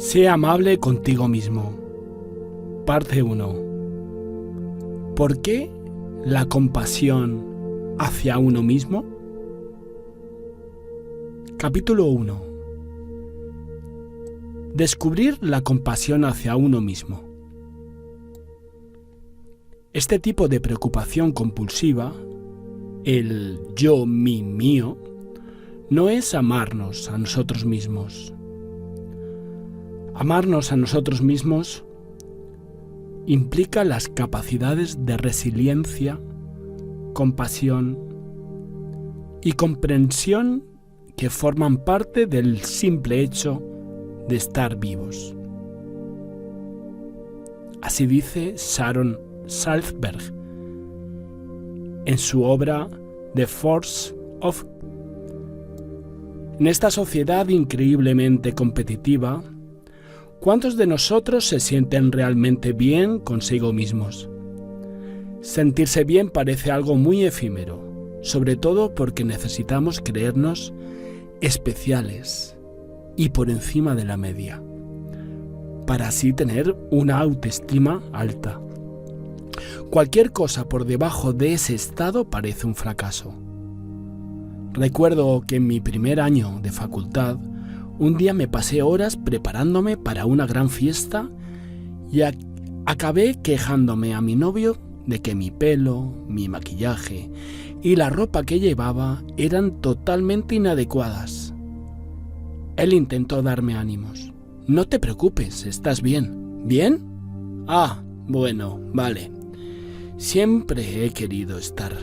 Sé amable contigo mismo. Parte 1. ¿Por qué la compasión hacia uno mismo? Capítulo 1. Descubrir la compasión hacia uno mismo. Este tipo de preocupación compulsiva, el yo, mi, mío, no es amarnos a nosotros mismos. Amarnos a nosotros mismos implica las capacidades de resiliencia, compasión y comprensión que forman parte del simple hecho de estar vivos. Así dice Sharon Salzberg en su obra The Force of. En esta sociedad increíblemente competitiva, ¿cuántos de nosotros se sienten realmente bien consigo mismos? Sentirse bien parece algo muy efímero, sobre todo porque necesitamos creernos especiales y por encima de la media, para así tener una autoestima alta. Cualquier cosa por debajo de ese estado parece un fracaso. Recuerdo que en mi primer año de facultad, un día me pasé horas preparándome para una gran fiesta y acabé quejándome a mi novio de que mi pelo, mi maquillaje y la ropa que llevaba eran totalmente inadecuadas. Él intentó darme ánimos. No te preocupes, estás bien. ¿Bien? Ah, bueno, vale. Siempre he querido estar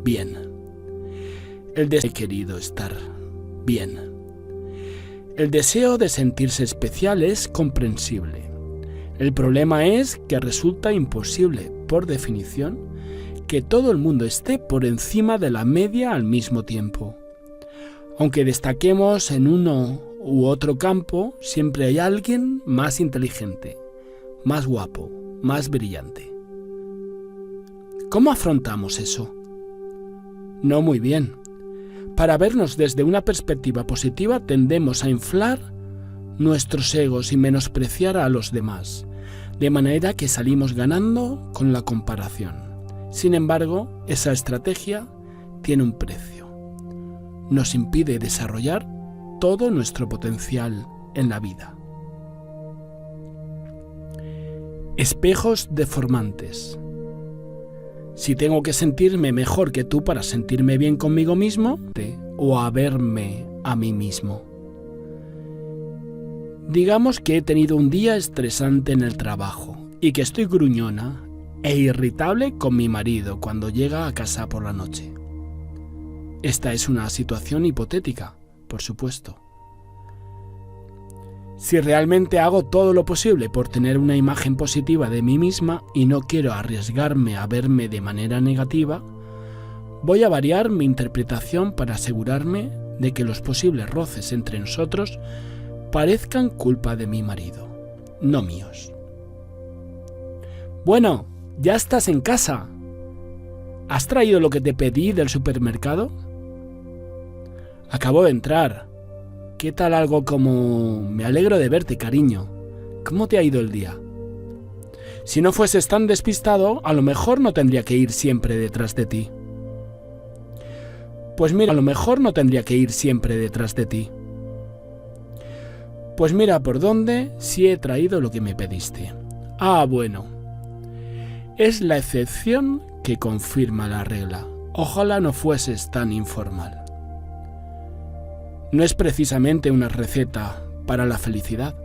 bien. El deseo de sentirse especial es comprensible. El problema es que resulta imposible, por definición, que todo el mundo esté por encima de la media al mismo tiempo. Aunque destaquemos en uno u otro campo, siempre hay alguien más inteligente, más guapo, más brillante. ¿Cómo afrontamos eso? No muy bien. Para vernos desde una perspectiva positiva tendemos a inflar nuestros egos y menospreciar a los demás, de manera que salimos ganando con la comparación. Sin embargo, esa estrategia tiene un precio. Nos impide desarrollar todo nuestro potencial en la vida. Espejos deformantes. Si tengo que sentirme mejor que tú para sentirme bien conmigo mismo, o a verme a mí mismo. Digamos que he tenido un día estresante en el trabajo y que estoy gruñona e irritable con mi marido cuando llega a casa por la noche. Esta es una situación hipotética, por supuesto. Si realmente hago todo lo posible por tener una imagen positiva de mí misma y no quiero arriesgarme a verme de manera negativa, voy a variar mi interpretación para asegurarme de que los posibles roces entre nosotros parezcan culpa de mi marido, no míos. Bueno, ya estás en casa. ¿Has traído lo que te pedí del supermercado? Acabo de entrar. ¿Qué tal algo como me alegro de verte, cariño? ¿Cómo te ha ido el día? Si no fueses tan despistado, a lo mejor no tendría que ir siempre detrás de ti. Pues mira, a lo mejor no tendría que ir siempre detrás de ti. Pues mira por dónde sí he traído lo que me pediste. Ah, bueno. Es la excepción que confirma la regla. Ojalá no fueses tan informal. No es precisamente una receta para la felicidad.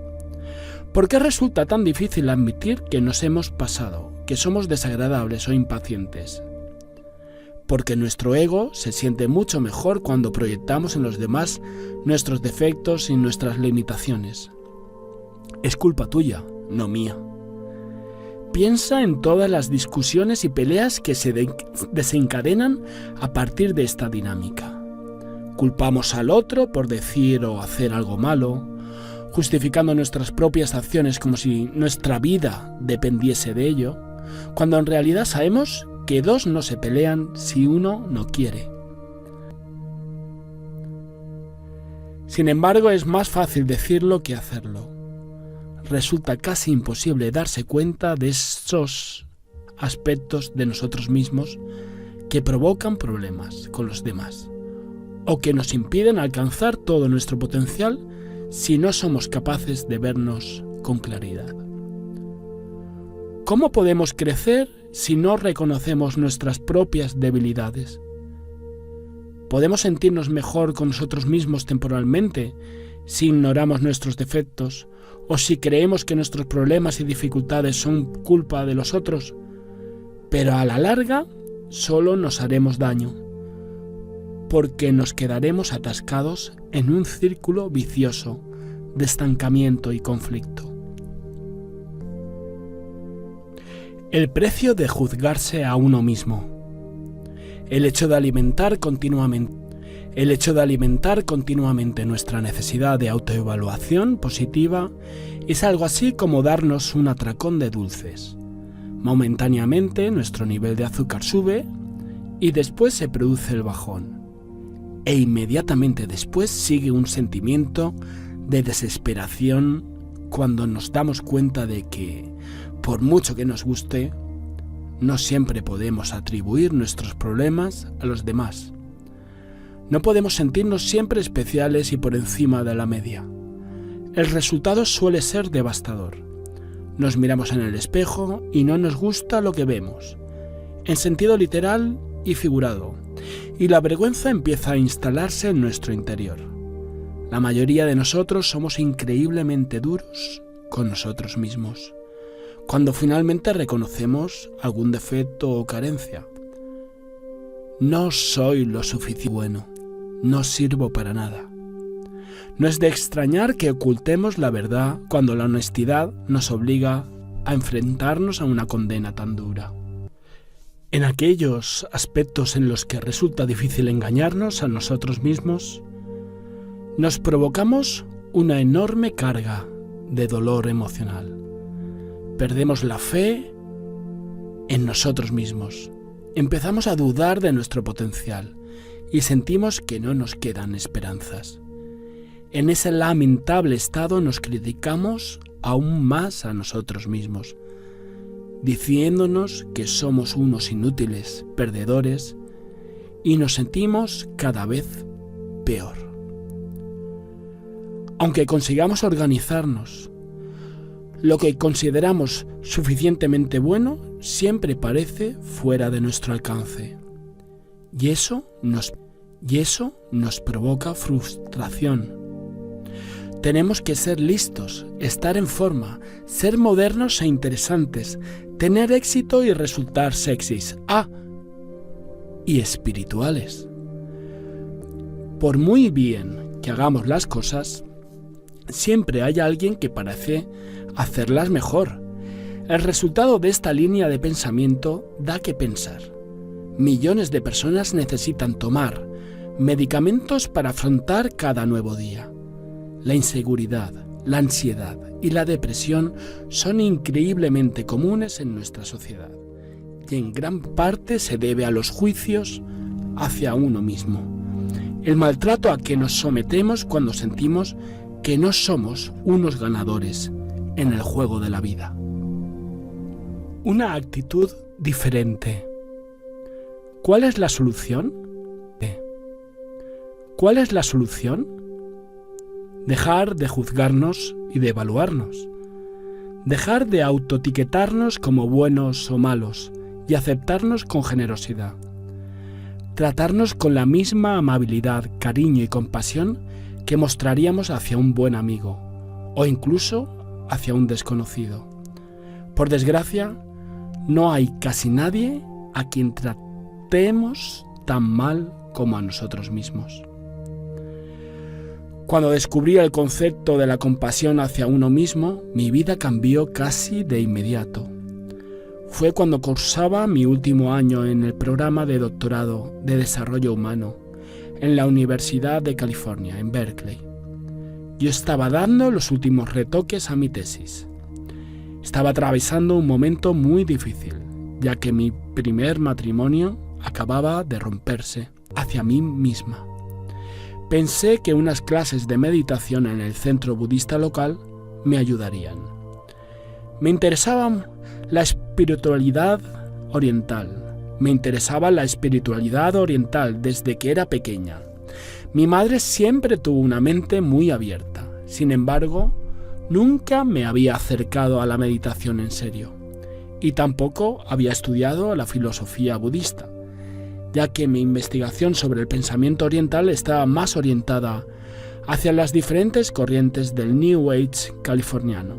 ¿Por qué resulta tan difícil admitir que nos hemos pasado, que somos desagradables o impacientes? Porque nuestro ego se siente mucho mejor cuando proyectamos en los demás nuestros defectos y nuestras limitaciones. Es culpa tuya, no mía. Piensa en todas las discusiones y peleas que se desencadenan a partir de esta dinámica. Culpamos al otro por decir o hacer algo malo, justificando nuestras propias acciones como si nuestra vida dependiese de ello, cuando en realidad sabemos que dos no se pelean si uno no quiere. Sin embargo, es más fácil decirlo que hacerlo. resulta casi imposible darse cuenta de esos aspectos de nosotros mismos que provocan problemas con los demás o que nos impiden alcanzar todo nuestro potencial si no somos capaces de vernos con claridad. ¿Cómo podemos crecer si no reconocemos nuestras propias debilidades? ¿Podemos sentirnos mejor con nosotros mismos temporalmente si ignoramos nuestros defectos o si creemos que nuestros problemas y dificultades son culpa de los otros? Pero a la larga solo nos haremos daño, porque nos quedaremos atascados en un círculo vicioso de estancamiento y conflicto. El precio de juzgarse a uno mismo. El hecho de alimentar continuamente nuestra necesidad de autoevaluación positiva es algo así como darnos un atracón de dulces. Momentáneamente nuestro nivel de azúcar sube y después se produce el bajón. E inmediatamente después sigue un sentimiento de desesperación cuando nos damos cuenta de que, por mucho que nos guste, no siempre podemos atribuir nuestros problemas a los demás. No podemos sentirnos siempre especiales y por encima de la media. El resultado suele ser devastador. Nos miramos en el espejo y no nos gusta lo que vemos, en sentido literal y figurado, y la vergüenza empieza a instalarse en nuestro interior. La mayoría de nosotros somos increíblemente duros con nosotros mismos cuando finalmente reconocemos algún defecto o carencia. No soy lo suficientemente bueno, no sirvo para nada. No es de extrañar que ocultemos la verdad cuando la honestidad nos obliga a enfrentarnos a una condena tan dura. En aquellos aspectos en los que resulta difícil engañarnos a nosotros mismos, nos provocamos una enorme carga de dolor emocional. Perdemos la fe en nosotros mismos. Empezamos a dudar de nuestro potencial y sentimos que no nos quedan esperanzas. En ese lamentable estado nos criticamos aún más a nosotros mismos, diciéndonos que somos unos inútiles, perdedores, y nos sentimos cada vez peor. Aunque consigamos organizarnos, lo que consideramos suficientemente bueno siempre parece fuera de nuestro alcance. Y eso nos provoca frustración. Tenemos que ser listos, estar en forma, ser modernos e interesantes, tener éxito y resultar sexys. Y espirituales. Por muy bien que hagamos las cosas, siempre hay alguien que parece hacerlas mejor. El resultado de esta línea de pensamiento da que pensar. Millones de personas necesitan tomar medicamentos para afrontar cada nuevo día. La inseguridad, la ansiedad y la depresión son increíblemente comunes en nuestra sociedad, y en gran parte se debe a los juicios hacia uno mismo, el maltrato a que nos sometemos cuando sentimos que no somos unos ganadores en el juego de la vida. Una actitud diferente. ¿Cuál es la solución? ¿Cuál es la solución? Dejar de juzgarnos y de evaluarnos. Dejar de autoetiquetarnos como buenos o malos y aceptarnos con generosidad. Tratarnos con la misma amabilidad, cariño y compasión que mostraríamos hacia un buen amigo o incluso hacia un desconocido. Por desgracia, no hay casi nadie a quien tratemos tan mal como a nosotros mismos. Cuando descubrí el concepto de la compasión hacia uno mismo, mi vida cambió casi de inmediato. Fue cuando cursaba mi último año en el programa de doctorado de desarrollo humano en la Universidad de California, en Berkeley. Yo estaba dando los últimos retoques a mi tesis. Estaba atravesando un momento muy difícil, ya que mi primer matrimonio acababa de romperse hacia mí misma. Pensé que unas clases de meditación en el centro budista local me ayudarían. Me interesaba la espiritualidad oriental. Me interesaba la espiritualidad oriental desde que era pequeña. Mi madre siempre tuvo una mente muy abierta. Sin embargo, nunca me había acercado a la meditación en serio. Y tampoco había estudiado la filosofía budista, ya que mi investigación sobre el pensamiento oriental estaba más orientada hacia las diferentes corrientes del New Age californiano.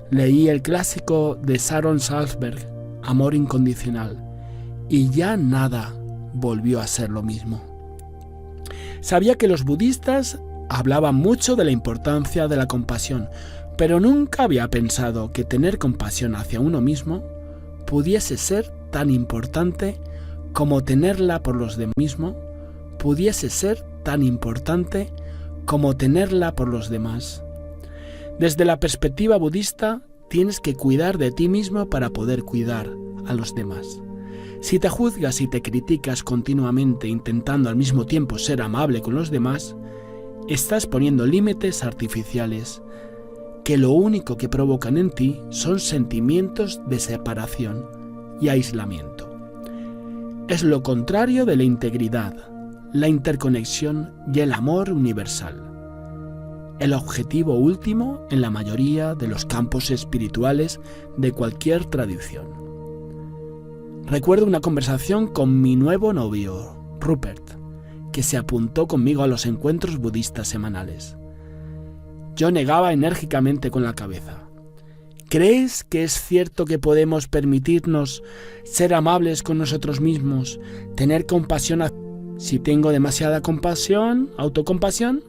Leí el clásico de Sharon Salzberg, Amor incondicional, y ya nada volvió a ser lo mismo. Sabía que los budistas hablaban mucho de la importancia de la compasión, pero nunca había pensado que tener compasión hacia uno mismo pudiese ser tan importante como tenerla por los demás. Desde la perspectiva budista, tienes que cuidar de ti mismo para poder cuidar a los demás. Si te juzgas y te criticas continuamente intentando al mismo tiempo ser amable con los demás, estás poniendo límites artificiales que lo único que provocan en ti son sentimientos de separación y aislamiento. Es lo contrario de la integridad, la interconexión y el amor universal, el objetivo último en la mayoría de los campos espirituales de cualquier tradición. Recuerdo una conversación con mi nuevo novio, Rupert, que se apuntó conmigo a los encuentros budistas semanales. Yo negaba enérgicamente con la cabeza. ¿Crees que es cierto que podemos permitirnos ser amables con nosotros mismos, tener compasión? Si tengo demasiada autocompasión,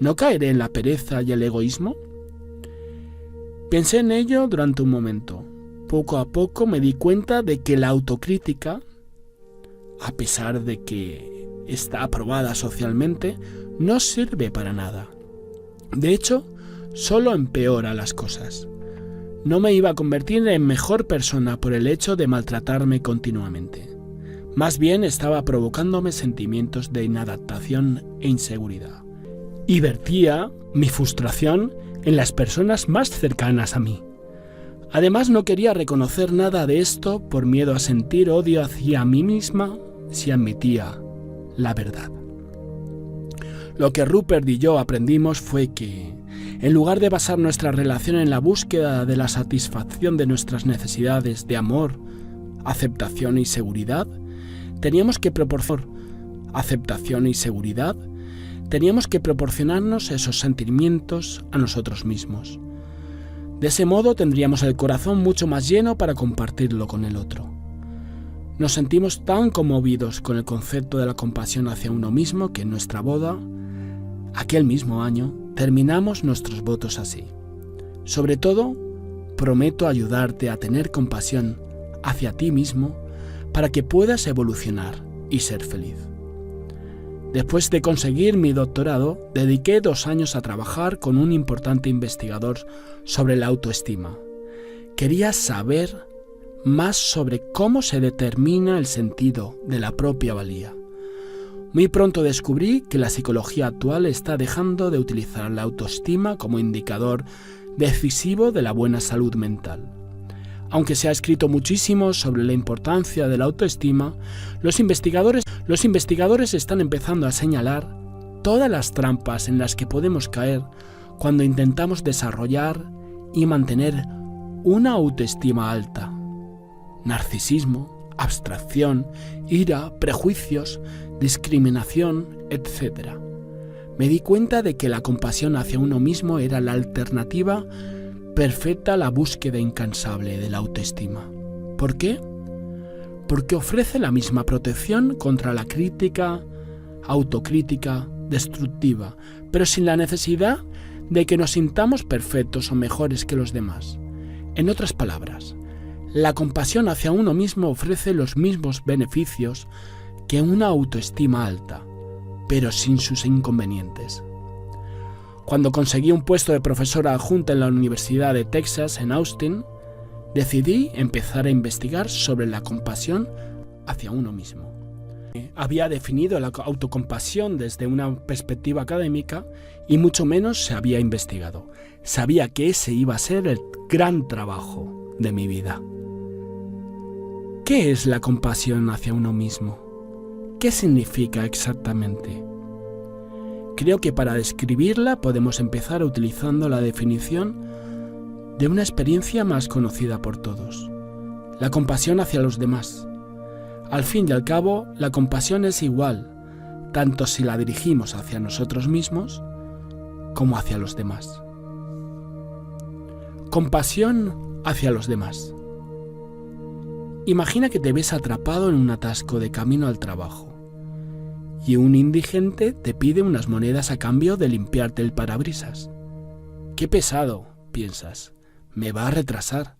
¿no caeré en la pereza y el egoísmo? Pensé en ello durante un momento. Poco a poco me di cuenta de que la autocrítica, a pesar de que está aprobada socialmente, no sirve para nada. De hecho, solo empeora las cosas. No me iba a convertir en mejor persona por el hecho de maltratarme continuamente. Más bien estaba provocándome sentimientos de inadaptación e inseguridad. Y vertía mi frustración en las personas más cercanas a mí. Además, no quería reconocer nada de esto por miedo a sentir odio hacia mí misma si admitía la verdad. Lo que Rupert y yo aprendimos fue que, en lugar de basar nuestra relación en la búsqueda de la satisfacción de nuestras necesidades de amor, aceptación y seguridad, teníamos que proporcionarnos esos sentimientos a nosotros mismos. De ese modo tendríamos el corazón mucho más lleno para compartirlo con el otro. Nos sentimos tan conmovidos con el concepto de la compasión hacia uno mismo que en nuestra boda, aquel mismo año, terminamos nuestros votos así. Sobre todo, prometo ayudarte a tener compasión hacia ti mismo para que puedas evolucionar y ser feliz. Después de conseguir mi doctorado, dediqué 2 años a trabajar con un importante investigador sobre la autoestima. Quería saber más sobre cómo se determina el sentido de la propia valía. Muy pronto descubrí que la psicología actual está dejando de utilizar la autoestima como indicador decisivo de la buena salud mental. Aunque se ha escrito muchísimo sobre la importancia de la autoestima, los investigadores están empezando a señalar todas las trampas en las que podemos caer cuando intentamos desarrollar y mantener una autoestima alta. Narcisismo, abstracción, ira, prejuicios, discriminación, etc. Me di cuenta de que la compasión hacia uno mismo era la alternativa perfecta a la búsqueda incansable de la autoestima. ¿Por qué? Porque ofrece la misma protección contra la autocrítica destructiva, pero sin la necesidad de que nos sintamos perfectos o mejores que los demás. En otras palabras, la compasión hacia uno mismo ofrece los mismos beneficios que una autoestima alta, pero sin sus inconvenientes. Cuando conseguí un puesto de profesora adjunta en la Universidad de Texas en Austin, decidí empezar a investigar sobre la compasión hacia uno mismo. había definido la autocompasión desde una perspectiva académica y mucho menos se había investigado. Sabía que ese iba a ser el gran trabajo de mi vida. ¿Qué es la compasión hacia uno mismo? ¿Qué significa exactamente? Creo que para describirla podemos empezar utilizando la definición de una experiencia más conocida por todos: la compasión hacia los demás. Al fin y al cabo, la compasión es igual, tanto si la dirigimos hacia nosotros mismos como hacia los demás. Compasión hacia los demás. Imagina que te ves atrapado en un atasco de camino al trabajo y un indigente te pide unas monedas a cambio de limpiarte el parabrisas. ¡Qué pesado!, piensas. Me va a retrasar.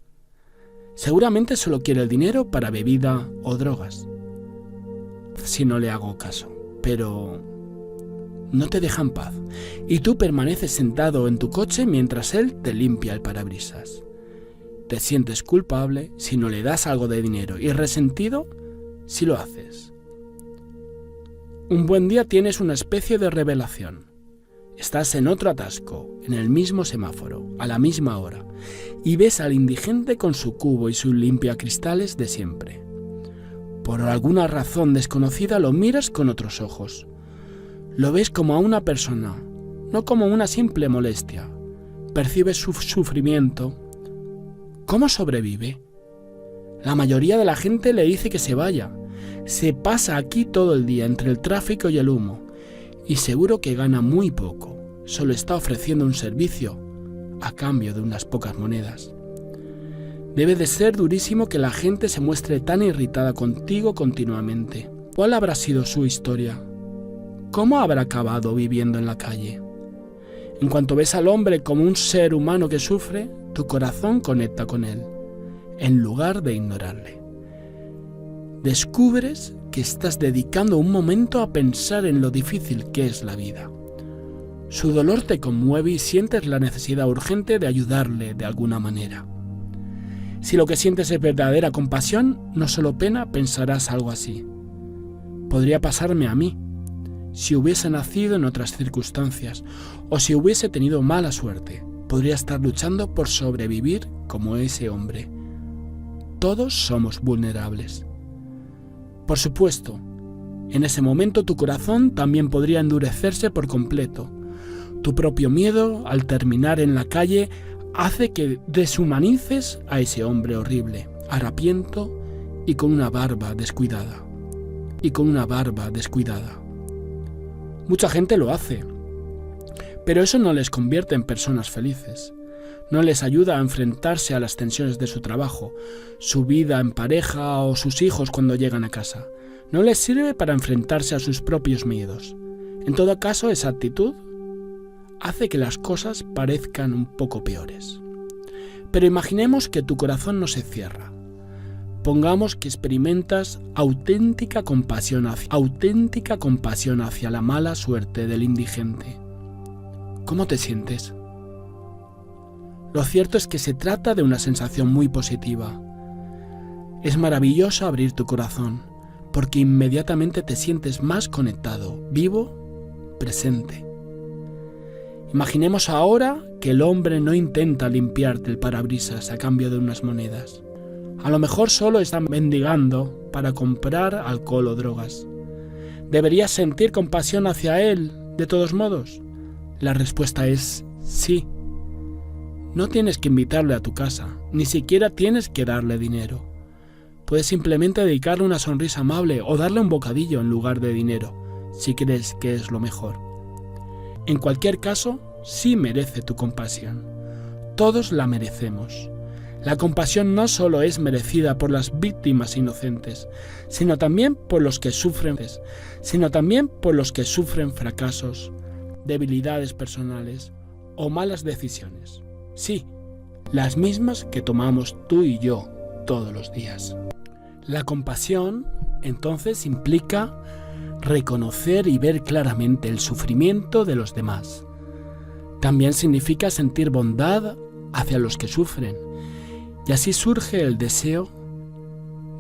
Seguramente solo quiere el dinero para bebida o drogas. Si no le hago caso. Pero no te deja en paz y tú permaneces sentado en tu coche mientras él te limpia el parabrisas. Te sientes culpable si no le das algo de dinero y resentido si lo haces. Un buen día tienes una especie de revelación. Estás en otro atasco, en el mismo semáforo, a la misma hora, y ves al indigente con su cubo y sus limpiacristales de siempre. Por alguna razón desconocida lo miras con otros ojos. Lo ves como a una persona, no como una simple molestia. Percibes su sufrimiento. ¿Cómo sobrevive? La mayoría de la gente le dice que se vaya. Se pasa aquí todo el día entre el tráfico y el humo. Y seguro que gana muy poco. Solo está ofreciendo un servicio a cambio de unas pocas monedas. Debe de ser durísimo que la gente se muestre tan irritada contigo continuamente. ¿Cuál habrá sido su historia? ¿Cómo habrá acabado viviendo en la calle? En cuanto ves al hombre como un ser humano que sufre, tu corazón conecta con él, en lugar de ignorarle. Descubres que estás dedicando un momento a pensar en lo difícil que es la vida. Su dolor te conmueve y sientes la necesidad urgente de ayudarle de alguna manera. Si lo que sientes es verdadera compasión, no solo pena, pensarás algo así: podría pasarme a mí, si hubiese nacido en otras circunstancias, o si hubiese tenido mala suerte, podría estar luchando por sobrevivir como ese hombre. Todos somos vulnerables. Por supuesto, en ese momento tu corazón también podría endurecerse por completo. Tu propio miedo, al terminar en la calle, hace que deshumanices a ese hombre horrible, harapiento y con una barba descuidada. Mucha gente lo hace, pero eso no les convierte en personas felices. No les ayuda a enfrentarse a las tensiones de su trabajo, su vida en pareja o sus hijos cuando llegan a casa. No les sirve para enfrentarse a sus propios miedos. En todo caso, esa actitud hace que las cosas parezcan un poco peores. Pero imaginemos que tu corazón no se cierra. Pongamos que experimentas auténtica compasión hacia la mala suerte del indigente. ¿Cómo te sientes? Lo cierto es que se trata de una sensación muy positiva. Es maravilloso abrir tu corazón, porque inmediatamente te sientes más conectado, vivo, presente. Imaginemos ahora que el hombre no intenta limpiarte el parabrisas a cambio de unas monedas. A lo mejor solo está mendigando para comprar alcohol o drogas. ¿Deberías sentir compasión hacia él, de todos modos? La respuesta es sí. No tienes que invitarle a tu casa, ni siquiera tienes que darle dinero. Puedes simplemente dedicarle una sonrisa amable o darle un bocadillo en lugar de dinero, si crees que es lo mejor. En cualquier caso, sí merece tu compasión. Todos la merecemos. La compasión no solo es merecida por las víctimas inocentes, sino también por los que sufren fracasos, debilidades personales o malas decisiones. Sí, las mismas que tomamos tú y yo todos los días. La compasión, entonces, implica reconocer y ver claramente el sufrimiento de los demás. También significa sentir bondad hacia los que sufren, y así surge el deseo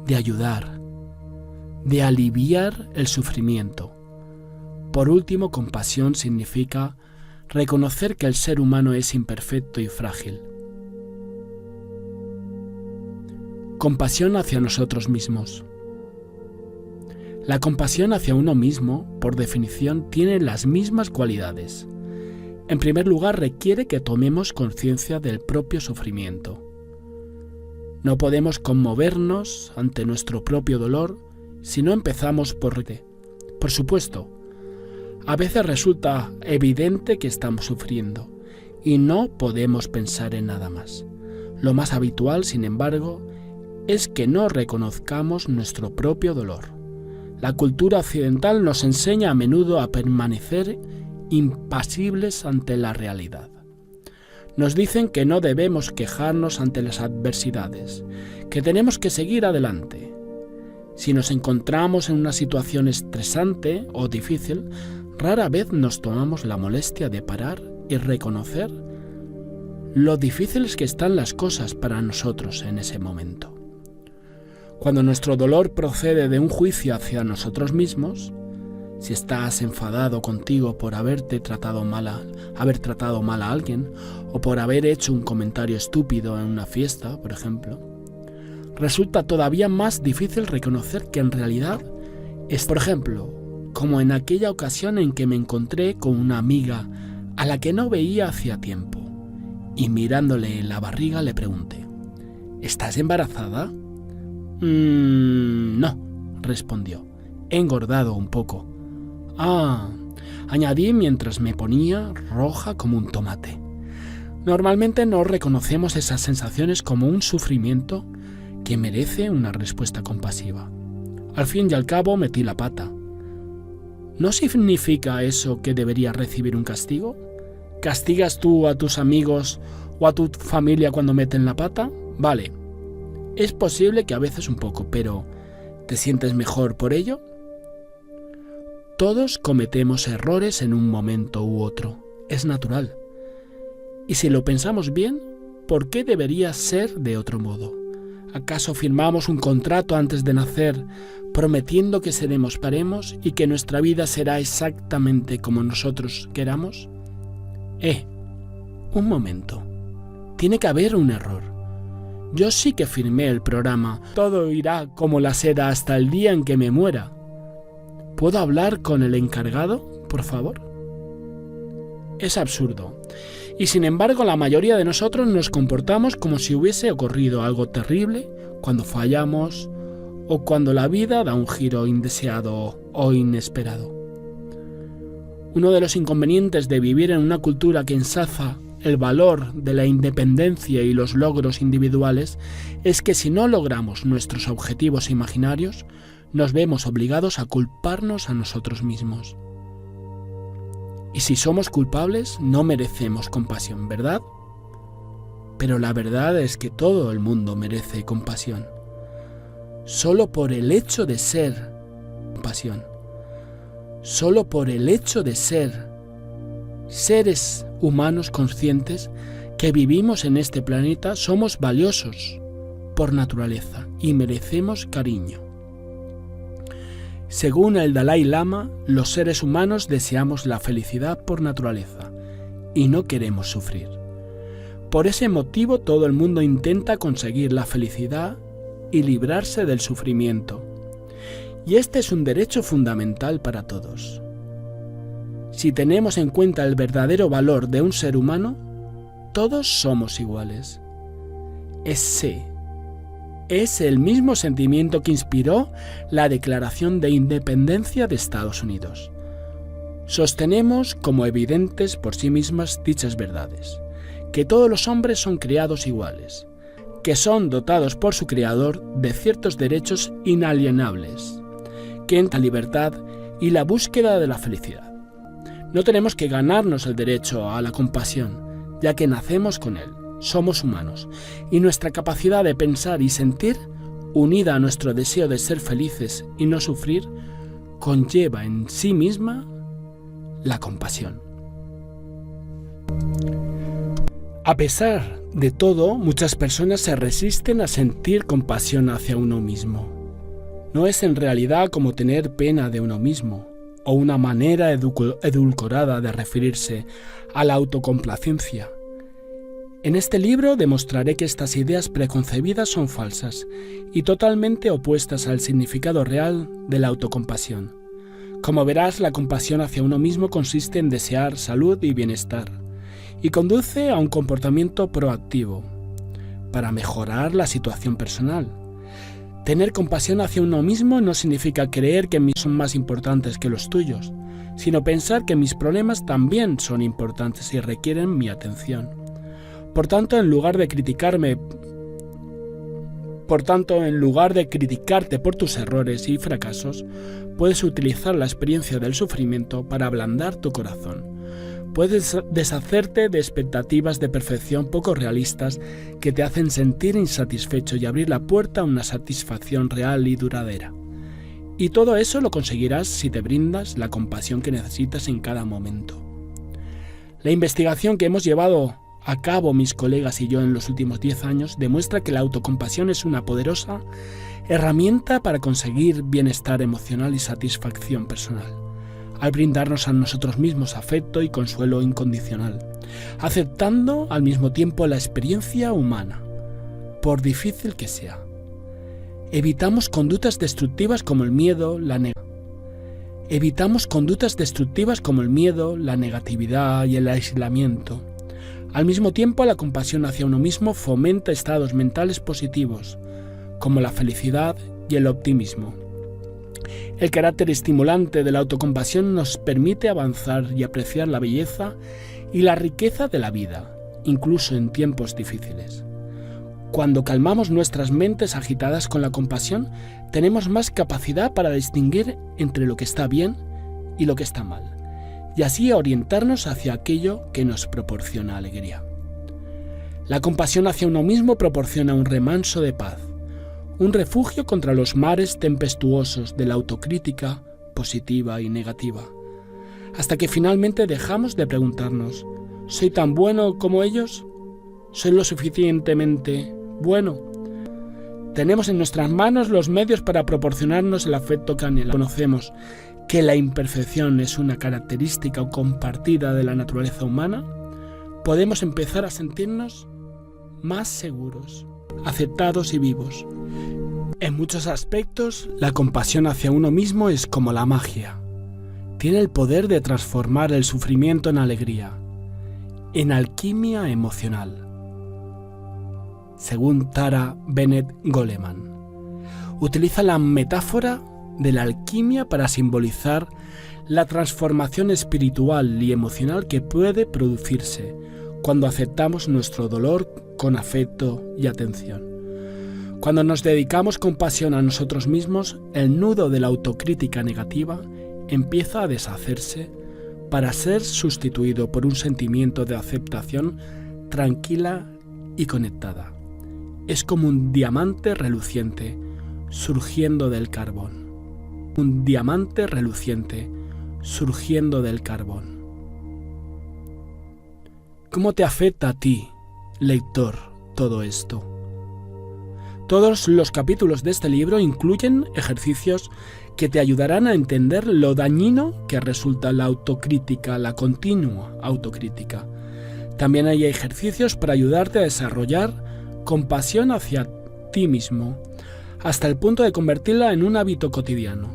de ayudar, de aliviar el sufrimiento. Por último, compasión significa reconocer que el ser humano es imperfecto y frágil. Compasión hacia nosotros mismos. La compasión hacia uno mismo, por definición, tiene las mismas cualidades. En primer lugar, requiere que tomemos conciencia del propio sufrimiento. No podemos conmovernos ante nuestro propio dolor si no empezamos por supuesto, a veces resulta evidente que estamos sufriendo y no podemos pensar en nada más. Lo más habitual, sin embargo, es que no reconozcamos nuestro propio dolor. La cultura occidental nos enseña a menudo a permanecer impasibles ante la realidad. Nos dicen que no debemos quejarnos ante las adversidades, que tenemos que seguir adelante. Si nos encontramos en una situación estresante o difícil, rara vez nos tomamos la molestia de parar y reconocer lo difíciles que están las cosas para nosotros en ese momento. Cuando nuestro dolor procede de un juicio hacia nosotros mismos, si estás enfadado contigo por haber tratado mal a alguien o por haber hecho un comentario estúpido en una fiesta, por ejemplo, resulta todavía más difícil reconocer que en realidad es, por ejemplo, como en aquella ocasión en que me encontré con una amiga a la que no veía hacía tiempo y mirándole en la barriga le pregunté: ¿estás embarazada? No, respondió. He engordado un poco. Ah, añadí mientras me ponía roja como un tomate. Normalmente no reconocemos esas sensaciones como un sufrimiento que merece una respuesta compasiva. Al fin y al cabo metí la pata. ¿No significa eso que debería recibir un castigo? ¿Castigas tú a tus amigos o a tu familia cuando meten la pata? Vale. Es posible que a veces un poco, pero ¿te sientes mejor por ello? Todos cometemos errores en un momento u otro. Es natural. Y si lo pensamos bien, ¿por qué debería ser de otro modo? ¿Acaso firmamos un contrato antes de nacer prometiendo que seremos paremos y que nuestra vida será exactamente como nosotros queramos? Un momento. Tiene que haber un error. Yo sí que firmé el programa. Todo irá como la seda hasta el día en que me muera. ¿Puedo hablar con el encargado, por favor? Es absurdo. Y sin embargo, la mayoría de nosotros nos comportamos como si hubiese ocurrido algo terrible cuando fallamos o cuando la vida da un giro indeseado o inesperado. Uno de los inconvenientes de vivir en una cultura que ensalza el valor de la independencia y los logros individuales es que si no logramos nuestros objetivos imaginarios, nos vemos obligados a culparnos a nosotros mismos. Y si somos culpables, no merecemos compasión, ¿verdad? Pero la verdad es que todo el mundo merece compasión. Solo por el hecho de ser compasión. Solo por el hecho de ser seres humanos conscientes que vivimos en este planeta, somos valiosos por naturaleza y merecemos cariño. Según el Dalai Lama, los seres humanos deseamos la felicidad por naturaleza y no queremos sufrir. Por ese motivo todo el mundo intenta conseguir la felicidad y librarse del sufrimiento. Y este es un derecho fundamental para todos. Si tenemos en cuenta el verdadero valor de un ser humano, todos somos iguales. Ese es el mismo sentimiento que inspiró la Declaración de Independencia de Estados Unidos. Sostenemos como evidentes por sí mismas dichas verdades, que todos los hombres son creados iguales, que son dotados por su Creador de ciertos derechos inalienables, que en la libertad y la búsqueda de la felicidad. No tenemos que ganarnos el derecho a la compasión, ya que nacemos con él. Somos humanos, y nuestra capacidad de pensar y sentir, unida a nuestro deseo de ser felices y no sufrir, conlleva en sí misma la compasión. A pesar de todo, muchas personas se resisten a sentir compasión hacia uno mismo. no es en realidad como tener pena de uno mismo, o una manera edulcorada de referirse a la autocomplacencia. En este libro demostraré que estas ideas preconcebidas son falsas y totalmente opuestas al significado real de la autocompasión. Como verás, la compasión hacia uno mismo consiste en desear salud y bienestar, y conduce a un comportamiento proactivo para mejorar la situación personal. Tener compasión hacia uno mismo no significa creer que mis son más importantes que los tuyos, sino pensar que mis problemas también son importantes y requieren mi atención. Por tanto, en lugar de criticarte por tus errores y fracasos, puedes utilizar la experiencia del sufrimiento para ablandar tu corazón. Puedes deshacerte de expectativas de perfección poco realistas que te hacen sentir insatisfecho y abrir la puerta a una satisfacción real y duradera. Y todo eso lo conseguirás si te brindas la compasión que necesitas en cada momento. La investigación que hemos llevado a cabo mis colegas y yo en los últimos 10 años demuestra que la autocompasión es una poderosa herramienta para conseguir bienestar emocional y satisfacción personal, al brindarnos a nosotros mismos afecto y consuelo incondicional, aceptando al mismo tiempo la experiencia humana, por difícil que sea. Evitamos conductas destructivas como el miedo, la negatividad y el aislamiento. Al mismo tiempo, la compasión hacia uno mismo fomenta estados mentales positivos, como la felicidad y el optimismo. El carácter estimulante de la autocompasión nos permite avanzar y apreciar la belleza y la riqueza de la vida, incluso en tiempos difíciles. Cuando calmamos nuestras mentes agitadas con la compasión, tenemos más capacidad para distinguir entre lo que está bien y lo que está mal, y así orientarnos hacia aquello que nos proporciona alegría. La compasión hacia uno mismo proporciona un remanso de paz, un refugio contra los mares tempestuosos de la autocrítica positiva y negativa, hasta que finalmente dejamos de preguntarnos: ¿soy tan bueno como ellos? ¿Soy lo suficientemente bueno? Tenemos en nuestras manos los medios para proporcionarnos el afecto que anhelamos. Conocemos que la imperfección es una característica compartida de la naturaleza humana. Podemos empezar a sentirnos más seguros, aceptados y vivos. En muchos aspectos, la compasión hacia uno mismo es como la magia. Tiene el poder de transformar el sufrimiento en alegría, en alquimia emocional, según Tara Bennett Goleman. Utiliza la metáfora de la alquimia para simbolizar la transformación espiritual y emocional que puede producirse cuando aceptamos nuestro dolor con afecto y atención. Cuando nos dedicamos con pasión a nosotros mismos, el nudo de la autocrítica negativa empieza a deshacerse para ser sustituido por un sentimiento de aceptación tranquila y conectada. Es como un diamante reluciente surgiendo del carbón. Un diamante reluciente surgiendo del carbón. ¿Cómo te afecta a ti, lector, todo esto? Todos los capítulos de este libro incluyen ejercicios que te ayudarán a entender lo dañino que resulta la autocrítica, la continua autocrítica. También hay ejercicios para ayudarte a desarrollar compasión hacia ti mismo, hasta el punto de convertirla en un hábito cotidiano,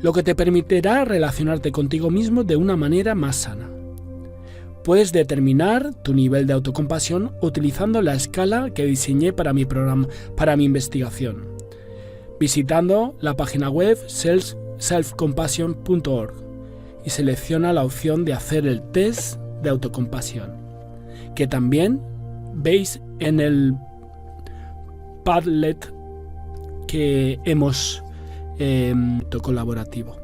lo que te permitirá relacionarte contigo mismo de una manera más sana. Puedes determinar tu nivel de autocompasión utilizando la escala que diseñé para mi investigación, visitando la página web selfcompassion.org y selecciona la opción de hacer el test de autocompasión, que también veis en el Padlet que hemos colaborativo.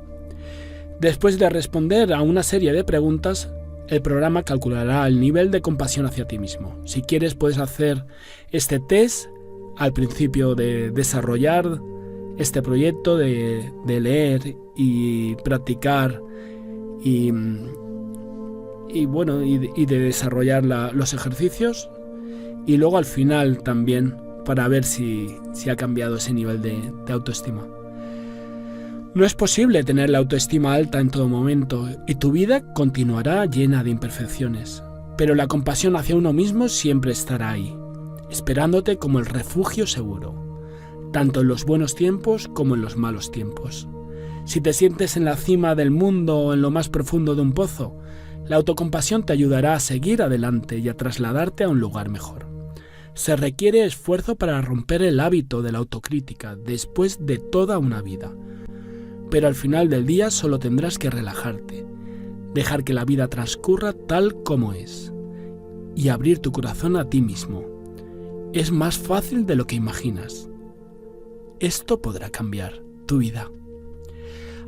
Después de responder a una serie de preguntas, el programa calculará el nivel de compasión hacia ti mismo. Si quieres, puedes hacer este test al principio de desarrollar este proyecto, de leer y practicar y de desarrollar los ejercicios, y luego al final también para ver si ha cambiado ese nivel de autoestima. No es posible tener la autoestima alta en todo momento y tu vida continuará llena de imperfecciones, pero la compasión hacia uno mismo siempre estará ahí, esperándote como el refugio seguro, tanto en los buenos tiempos como en los malos tiempos. Si te sientes en la cima del mundo o en lo más profundo de un pozo, la autocompasión te ayudará a seguir adelante y a trasladarte a un lugar mejor. Se requiere esfuerzo para romper el hábito de la autocrítica después de toda una vida, pero al final del día solo tendrás que relajarte, dejar que la vida transcurra tal como es y abrir tu corazón a ti mismo. Es más fácil de lo que imaginas. Esto podrá cambiar tu vida.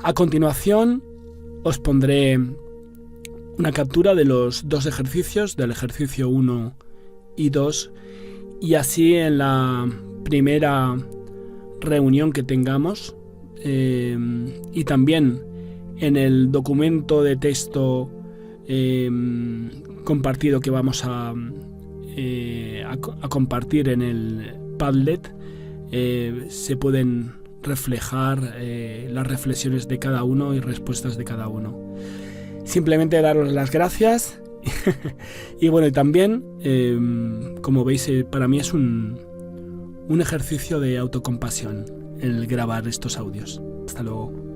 A continuación, os pondré una captura de los dos ejercicios, del ejercicio 1 y 2, y así en la primera reunión que tengamos, y también en el documento de texto compartido que vamos a compartir en el Padlet, se pueden reflejar las reflexiones de cada uno y respuestas de cada uno. Simplemente daros las gracias y bueno, y también como veis, para mí es un ejercicio de autocompasión el grabar estos audios. Hasta luego.